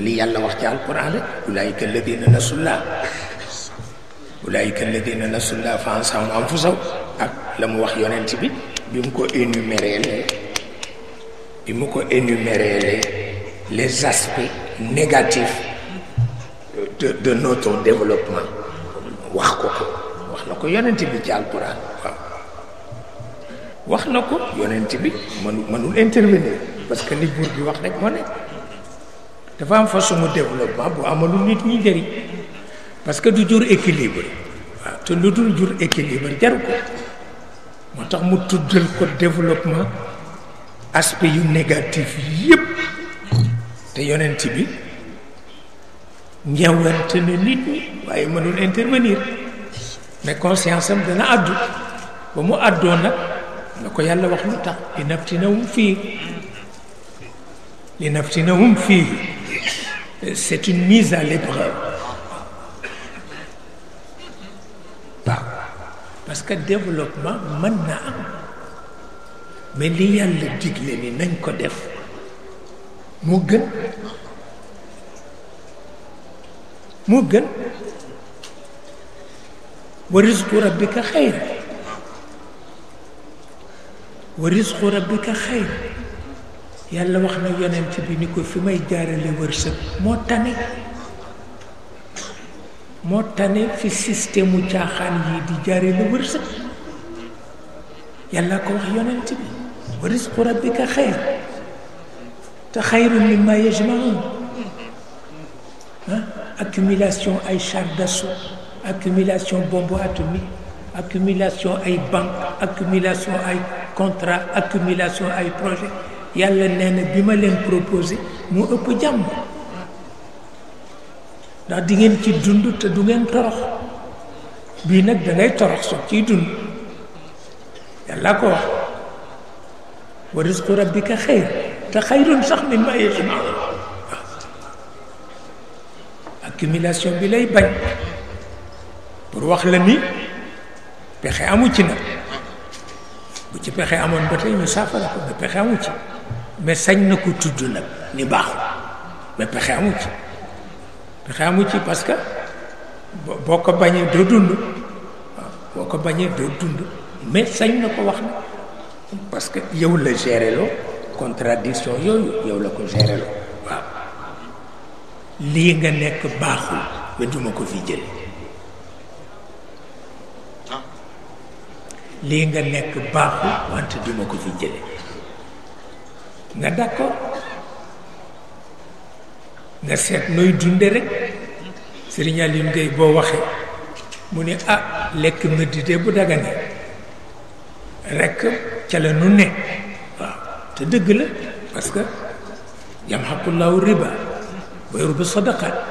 li yàlla wax ci alquran rek ulaayika alladina nasullah ulaayika alladina nasullah fa ansahum anfusahum ak la mu wax yonent bi mu ko énumérer les aspects négatifs de notre développement wax na ko yonent bi ci alquran waaw wax na ko yonent bi mënul intervenir parce que li buur bi wax rek moo nekk dafa am façon développement bu amalul nit ñi njëriñ parce que du jur équilibre waaw te lu dul jur équilibre jaru ko moo tax mu tuddal ko développement aspect yu négatif yépp te yonent bi ñeewante na nit ñi waaye mënul intervenir mais conscience am dana àddu ba mu àddoo nag na ko yàlla wax lu tax li naftinahum fii c'est une mise à l'épreuve waaw parce que développement mën na am mais li yàlla digle ni nañ ko def moo gën wa rizqu rabbika xayr yàlla wax na yonent bi ni ko fi may jaarale wërsëg moo tane fi système u caaxaan yi di jaarale wërsëg yàlla ko wax yonent bi wa rizqu rabbika xayr te xayrun mimma yajmaun accumulation ay char d'assaut accumulation bombe atomique accumulation ay banque accumulation ay contrat accumulation ay projet yàlla nee na bi ma leen proposé mu ëpp jàmm ndax di ngeen ci dund te du ngeen torox bii nag da ngay torox soog ciy dund yàlla ko wax wa rizqu rabbika xayr te xayrun sax mimma yajmaun accumulation bi lay bañ pour wax la ni pexe amu ci nag bu ci pexe amoon ba tey ñu saafara ko mais pexe amu ci mais sañ na ko tudd nag ni baaxul mais pexe amu ci parce que boo ko bañee doo dund waaw boo ko bañee doo dund mais sañ na ko wax na parce que yow la géré loo contradiction yooyu yow la ko géré loo waaw lii nga nekk baaxul ba duma ko fi jële lii nga nekk baaxul wante duma ko fi jële nga d'accord nga seet nooy dunde rek Serigne Alioune Gueye boo waxee mu ne lekk mëddite bu dagane rek ca la nu ne waaw te dëgg la parce que yamhaqullahu riba wa yurbi sadaqat